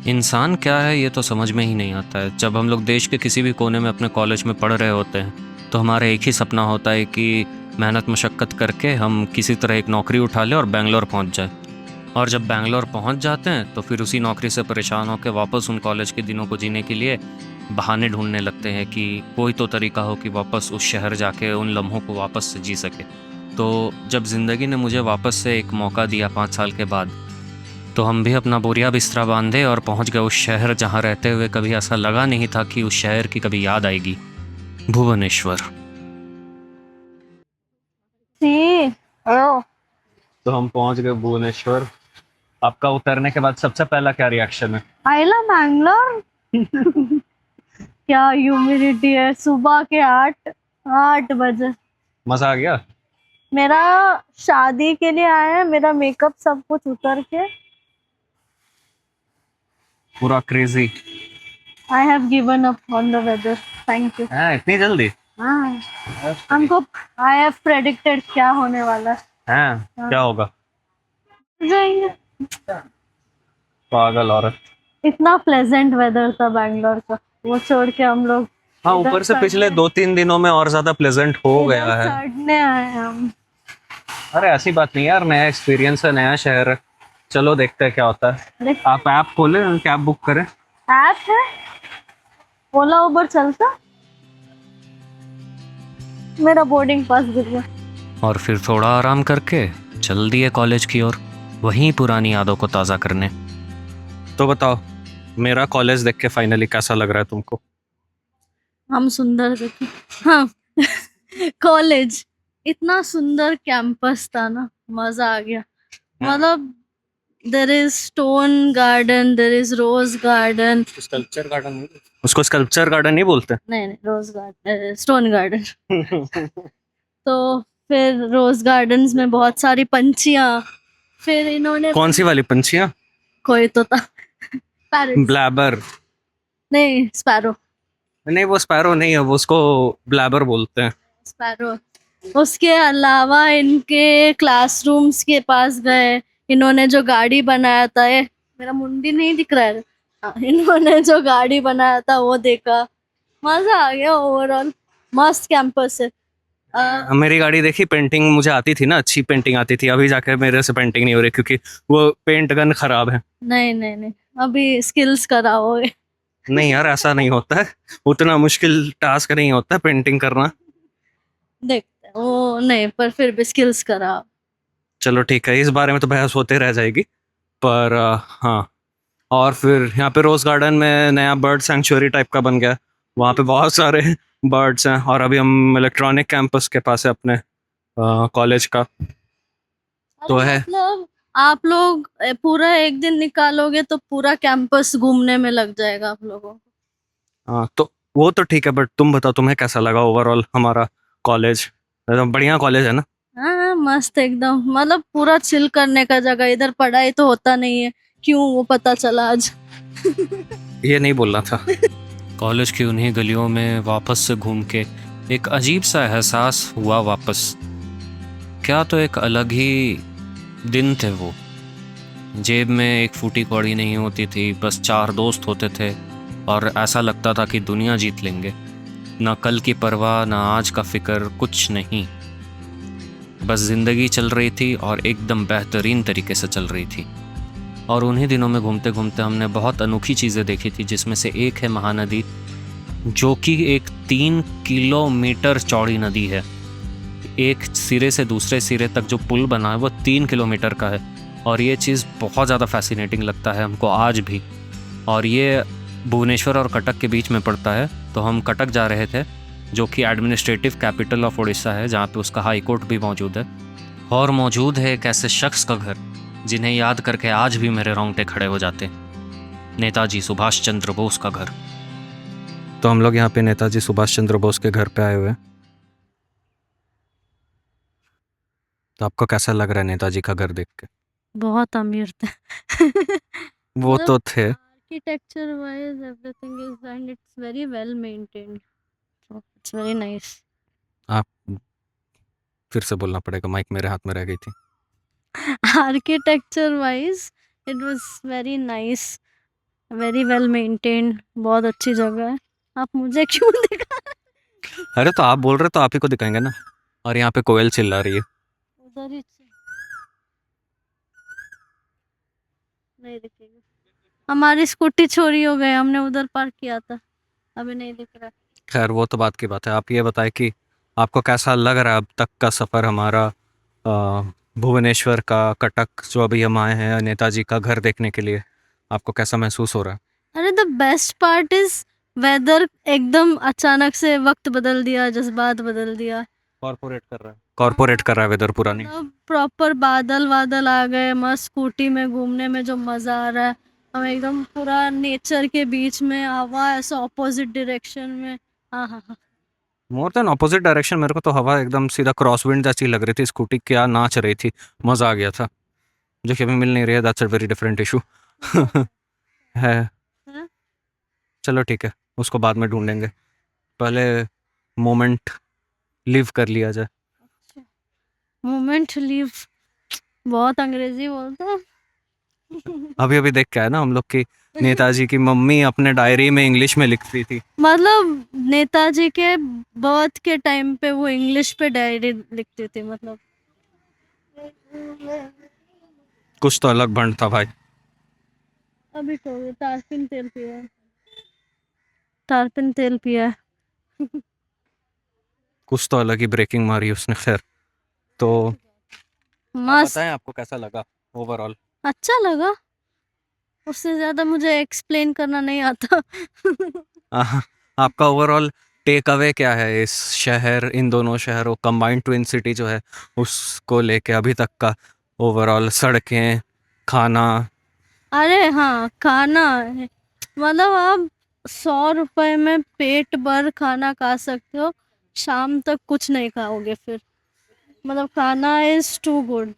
इंसान क्या है ये तो समझ में ही नहीं आता है। जब हम लोग देश के किसी भी कोने में अपने कॉलेज में पढ़ रहे होते हैं तो हमारा एक ही सपना होता है कि मेहनत मशक्क़त करके हम किसी तरह एक नौकरी उठा लें और बैंगलोर पहुंच जाए। और जब बैंगलोर पहुंच जाते हैं तो फिर उसी नौकरी से परेशान होकर वापस उन कॉलेज के दिनों को जीने के लिए बहाने ढूंढने लगते हैं कि कोई तो तरीका हो कि वापस उस शहर जाके उन लम्हों को वापस से जी सके। तो जब ज़िंदगी ने मुझे वापस से एक मौका दिया 5 साल के बाद, तो हम भी अपना बोरिया बिस्तरा बांधे और पहुंच गए उस शहर जहां रहते हुए कभी ऐसा लगा नहीं था कि उस शहर की कभी याद आएगी। भुवनेश्वर। सी। ओ। तो हम पहुंच गए भुवनेश्वर। आपका उतरने के बाद सबसे पहला क्या रिएक्शन है? I love Bangalore. क्या ह्यूमिडिटी है, सुबह के 8 8 बजे। मजा आ गया। मेरा शादी के लिए आया है, मेरा मेकअप सब कुछ उतर के। पूरा crazy I have given up on the weather. Thank you. है। इतनी जल्दी? हाँ, हमको आई हैव प्रेडिक्टेड क्या होने वाला है। है हाँ, क्या होगा? जाएंगे। पागल औरत। इतना प्लेजेंट वेदर था बैंगलोर का, वो छोड़ के हम लोग हाँ, इधर ऊपर से पिछले सड़ने 2-3 दिनों में और ज्यादा प्लेजेंट हो इधर गया है। सड़ने आए हैं हम। अरे ऐसी बात नहीं यार, नया एक्सपीरियंस है, नया शहर है। चलो देखते हैं क्या होता है। देख, आप ऐप खोले, कैब बुक करें। ऐप है, ओला उबर चलता। मेरा बोर्डिंग पास गिर गया। और फिर थोड़ा आराम करके चल दिए कॉलेज की ओर, वहीं पुरानी यादों को ताज़ा करने। तो बताओ, मेरा कॉलेज देख के फाइनली कैसा लग रहा है तुमको? हम सुंदर देखे। हाँ। कॉलेज इतना सुंदर कैंपस था ना, मजा आ गया। मतलब there is stone garden, there is rose garden. Sculpture garden नहीं, उसको स्कल्पचर गार्डन नहीं बोलते। नहीं नहीं, रोज गार्डन, स्टोन गार्डन। तो फिर रोज गार्डन्स में बहुत सारी पंछियां। फिर इन्होंने कौन सी वाली पंछियां? कोई तो था। पैरट्स। ब्लैबर? नहीं, स्पैरो। नहीं, वो स्पैरो नहीं है, वो उसको ब्लैबर बोलते हैं। स्पैरो। उसके अलावा इनके क्लासरूम्स के पास गए। इन्होंने जो गाड़ी बनाया था, ये मेरा मुंडी नहीं दिख रहा है। इन्होंने जो गाड़ी बनाया था वो देखा। मजा आ गया ओवरऑल। मस्त कैंपस है। मेरी गाड़ी देखी, पेंटिंग मुझे आती थी ना, अच्छी पेंटिंग आती थी। अभी जाके मेरे से पेंटिंग नहीं हो रही क्योंकि वो पेंट गन खराब है। नहीं नहीं नहीं, अभी स्किल्स कराओगे। नहीं यार, ऐसा नहीं होता है। उतना मुश्किल टास्क नहीं होता है पेंटिंग करना। देखते हैं, वो नहीं, पर फिर भी स्किल्स कराओ। चलो ठीक है, इस बारे में तो बहस होते रह जाएगी। पर हाँ। और फिर यहाँ पे रोज गार्डन में नया बर्ड सेंचुरी टाइप का बन गया। वहाँ पे बहुत सारे बर्ड्स हैं। और अभी हम इलेक्ट्रॉनिक कैंपस के पास है अपने कॉलेज का। तो है। मतलब आप लोग पूरा एक दिन निकालोगे तो पूरा कैंपस घूमने में लग जाएगा आप लोगों को। हाँ, तो वो तो ठीक है, बट तुम बताओ तुम्हें कैसा लगा ओवरऑल हमारा कॉलेज? बढ़िया कॉलेज है ना? हाँ, मस्त एकदम। मतलब पूरा चिल करने का जगह। इधर पढ़ाई तो होता नहीं है, क्यों वो पता चला आज। ये नहीं बोलना था। कॉलेज की उन्हीं गलियों में वापस से घूम के एक अजीब सा एहसास हुआ वापस। क्या तो एक अलग ही दिन थे वो। जेब में एक फूटी कौड़ी नहीं होती थी, बस 4 दोस्त होते थे और ऐसा लगता था कि दुनिया जीत लेंगे। ना कल की परवाह, ना आज का फिक्र, कुछ नहीं। बस ज़िंदगी चल रही थी और एकदम बेहतरीन तरीके से चल रही थी। और उन्हीं दिनों में घूमते घूमते हमने बहुत अनोखी चीज़ें देखी थी, जिसमें से एक है महानदी, जो कि एक 3 किलोमीटर चौड़ी नदी है। एक सिरे से दूसरे सिरे तक जो पुल बना है वो 3 किलोमीटर का है। और ये चीज़ बहुत ज़्यादा फैसिनेटिंग लगता है हमको आज भी। और ये भुवनेश्वर और कटक के बीच में पड़ता है। तो हम कटक जा रहे थे, जो कि एडमिनिस्ट्रेटिव कैपिटल ऑफ उड़ीसा है, जहाँ पे उसका हाई कोर्ट भी मौजूद है। और मौजूद है एक ऐसे शख्स का घर जिन्हें याद करके आज भी मेरे रोंगटे खड़े हो जाते। नेताजी सुभाष चंद्र बोस का घर। तो हम लोग यहाँ पे नेताजी सुभाष चंद्र बोस के घर पे आए हुए हैं। तो आपको कैसा लग रहा है नेताजी का घर देख के? बहुत अमीर थे। वो मतलब तो थे। Architecture wise everything is and it's very well maintained, so it's very nice. आप फिर से बोलना पड़ेगा, माइक मेरे हाथ में रह गई थी। Architecture wise it was very nice. Very well maintained, बहुत अच्छी जगह है। आप मुझे क्यों दिखा? अरे तो आप बोल रहे तो आप ही को दिखाएंगे ना। और यहाँ पे कोयल चिल्ला रही है। उधर ही नहीं दिखेगी। हमारी स्कूटी चोरी हो गई, हमने उधर पार्क किया था, अभी नहीं दिख रहा। खैर वो तो बात की बात है। आप ये बताएं कि आपको कैसा लग रहा है अब तक का सफ़र हमारा, भुवनेश्वर का, कटक जो अभी हम आए हैं नेताजी का घर देखने के लिए। आपको कैसा महसूस हो रहा है? अरे the best part is whether, एकदम अचानक से वक्त बदल दिया, जज्बात बदल दिया। कॉर्पोरेट कर रहा है वेदर पुरानी। मतलब प्रॉपर बादल बादल आ गए, मस्त स्कूटी में घूमने में जो मजा आ रहा है। हम एकदम पूरा नेचर के बीच में, हवा ऐसा ऑपोजिट डायरेक्शन में। हाँ हाँ हाँ। मोर देन ऑपोजिट डायरेक्शन, मेरे को तो हवा एकदम सीधा क्रॉस विंड जैसी लग रही थी। स्कूटी क्या नाच रही थी, मज़ा आ गया था। जो कि अभी मिल नहीं रही है, that's a very different issue है। हाँ? चलो ठीक है, उसको बाद में ढूंढेंगे। पहले मोमेंट लिव कर लिया जाए। मोमेंट लीव, बहुत अंग्रेजी बोलते हैं। अभी अभी देख के आया ना हम लोग की नेताजी की मम्मी अपने डायरी में इंग्लिश में लिखती थी। मतलब नेताजी के बर्थ के टाइम पे वो इंग्लिश पे डायरी लिखती थी, मतलब। कुछ तो अलग भंड था भाई। अभी तो तारपीन तेल पिया है, तारपीन तेल पिया है। कुछ तो अलग ही ब्रेकिंग मारी उसने। खैर तो आप मस्त, बताएं आपको कैसा लगा ओवरऑल। अच्छा लगा। उससे ज्यादा मुझे एक्सप्लेन करना नहीं आता। आपका ओवरऑल टेक अवे क्या है इस शहर, इन दोनों शहरों कंबाइंड ट्विन सिटी जो है उसको लेके अभी तक का ओवरऑल? सड़कें, खाना। अरे हाँ, खाना है। मतलब आप 100 रुपए में पेट भर खाना खा सकते हो, शाम तक कुछ नहीं खाओगे फिर। मतलब खाना इज टू गुड।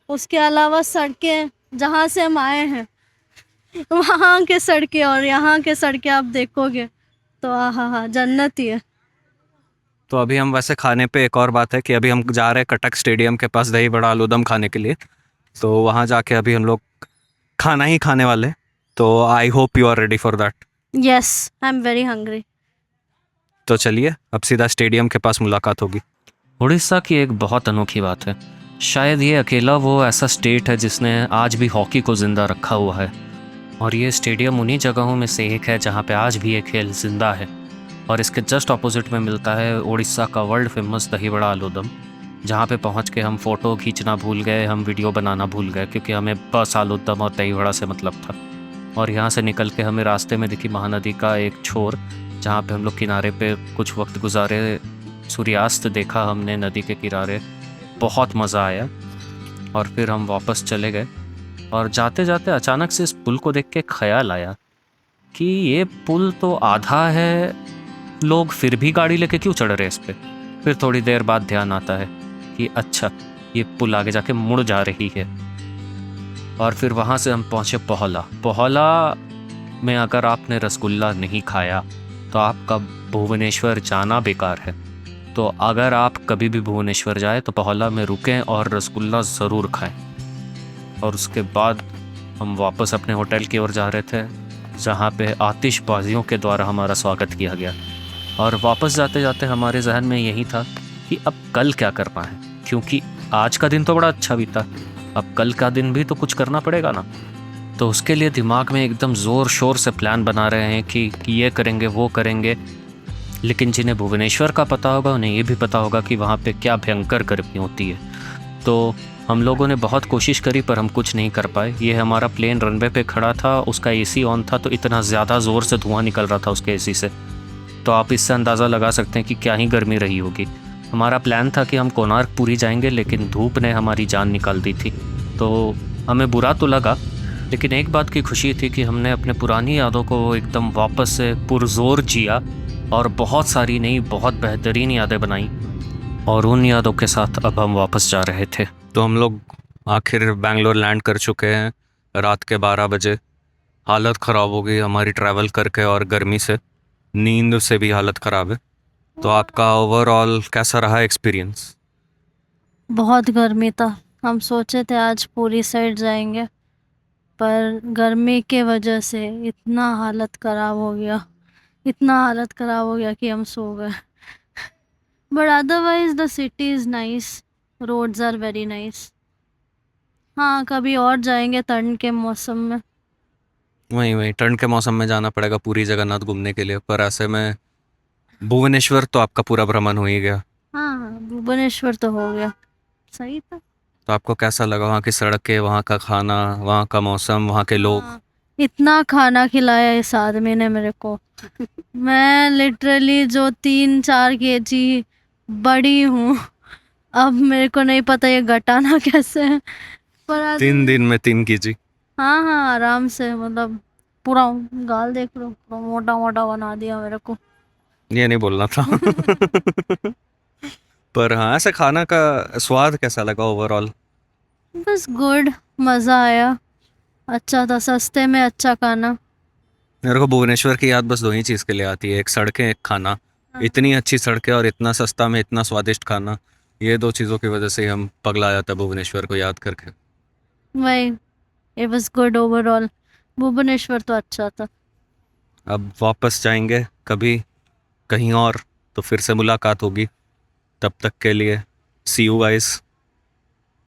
उसके अलावा सड़कें, जहाँ से हम आए हैं वहाँ के सड़कें और यहाँ के सड़कें आप देखोगे तो हाँ हाँ, जन्नत ही है। तो अभी हम वैसे खाने पे, एक और बात है कि अभी हम जा रहे हैं कटक स्टेडियम के पास दही बड़ा आलूदम खाने के लिए। तो वहाँ जाके अभी हम लोग खाना ही खाने वाले हैं। तो I hope you are ready for that. Yes, I am very hungry. तो चलिए अब सीधा स्टेडियम के पास मुलाकात होगी। उड़ीसा की एक बहुत अनोखी बात है, शायद ये अकेला वो ऐसा स्टेट है जिसने आज भी हॉकी को ज़िंदा रखा हुआ है। और ये स्टेडियम उन्हीं जगहों में से एक है जहाँ पे आज भी ये खेल ज़िंदा है। और इसके जस्ट ऑपोजिट में मिलता है उड़ीसा का वर्ल्ड फेमस दही बड़ा आलूदम, जहाँ पे पहुँच के हम फ़ोटो खींचना भूल गए, हम वीडियो बनाना भूल गए, क्योंकि हमें बस आलूदम और दही बड़ा से मतलब था। और यहाँ से निकल के हमें रास्ते में दिखी महानदी का एक छोर, जहाँ पे हम लोग किनारे पे कुछ वक्त गुजारे, सूर्यास्त देखा हमने नदी के किनारे, बहुत मज़ा आया। और फिर हम वापस चले गए। और जाते जाते अचानक से इस पुल को देख के ख्याल आया कि ये पुल तो आधा है, लोग फिर भी गाड़ी लेके क्यों चढ़ रहे हैं इस पे। फिर थोड़ी देर बाद ध्यान आता है कि अच्छा, ये पुल आगे जाके मुड़ जा रही है। और फिर वहाँ से हम पहुँचे पोहला। पोहला में अगर आपने रसगुल्ला नहीं खाया तो आपका भुवनेश्वर जाना बेकार है। तो अगर आप कभी भी भुवनेश्वर जाए तो पोहला में रुकें और रसगुल्ला ज़रूर खाएं। और उसके बाद हम वापस अपने होटल की ओर जा रहे थे, जहाँ पे आतिशबाजियों के द्वारा हमारा स्वागत किया गया। और वापस जाते जाते हमारे जहन में यही था कि अब कल क्या करना है, क्योंकि आज का दिन तो बड़ा अच्छा बीता, अब कल का दिन भी तो कुछ करना पड़ेगा ना। तो उसके लिए दिमाग में एकदम ज़ोर शोर से प्लान बना रहे हैं कि ये करेंगे वो करेंगे। लेकिन जिन्हें भुवनेश्वर का पता होगा उन्हें ये भी पता होगा कि वहाँ पे क्या भयंकर गर्मी होती है। तो हम लोगों ने बहुत कोशिश करी पर हम कुछ नहीं कर पाए। ये हमारा प्लेन रनवे पे खड़ा था, उसका एसी ऑन था, तो इतना ज़्यादा ज़ोर से धुआं निकल रहा था उसके एसी से। तो आप इससे अंदाज़ा लगा सकते हैं कि क्या ही गर्मी रही होगी। हमारा प्लान था कि हम कोणार्क पुरी जाएंगे, लेकिन धूप ने हमारी जान निकाल दी थी। तो हमें बुरा तो लगा, लेकिन एक बात की खुशी थी कि हमने अपने पुरानी यादों को एकदम वापस से पुरजोर जिया और बहुत सारी नई, बहुत बेहतरीन यादें बनाई। और उन यादों के साथ अब हम वापस जा रहे थे। तो हम लोग आखिर बैंगलोर लैंड कर चुके हैं रात के 12 बजे। हालत ख़राब हो गई हमारी ट्रैवल करके, और गर्मी से, नींद से भी हालत ख़राब है। तो आपका ओवरऑल कैसा रहा एक्सपीरियंस? बहुत गर्मी था। हम सोचे थे आज पूरी साइड जाएंगे, पर गर्मी के वजह से इतना हालत ख़राब हो गया, इतना हालत ख़राब हो गया कि हम सो गए। But otherwise the city is nice, roads are very nice. हाँ, कभी और जाएंगे ठंड के मौसम में। वहीं वहीं ठंड के मौसम में जाना पड़ेगा पूरी जगन्नाथ घूमने के लिए, पर ऐसे में भुवनेश्वर तो आपका पूरा भ्रमण हो ही गया। हाँ हाँ, भुवनेश्वर तो हो गया, सही था। तो आपको कैसा लगा वहाँ की सड़कें, वहाँ का खाना, वहाँ का मौसम, वहाँ के लोग? हाँ, इतना खाना खिलाया इस आदमी ने मेरे को। मैं लिटरली जो 3-4 kg बड़ी हूँ, अब मेरे को नहीं पता ये घटाना कैसे है, पर आज 3 दिन में 3 kg? हाँ हाँ, आराम से, मतलब पूरा गाल देख लो, पूरा मोटा मोटा बना दिया मेरे को। ये नहीं बोलना था। पर हाँ, ऐसे खाना का स्वाद कैसा लगा ओवरऑल? बस गुड, मज़ा आया, अच्छा था, सस्ते में अच्छा खाना। मेरे को भुवनेश्वर की याद बस दो ही चीज़ के लिए आती है, एक सड़कें, एक खाना। हाँ, इतनी अच्छी सड़कें और इतना सस्ता में इतना स्वादिष्ट खाना, ये दो चीज़ों की वजह से ही हम पगला जाता है भुवनेश्वर को याद करके। वही, it was good overall. Bhubaneswar तो अच्छा था। अब वापस जाएंगे कभी कहीं और, तो फिर से मुलाकात होगी। तब तक के लिए सी यू गाइस।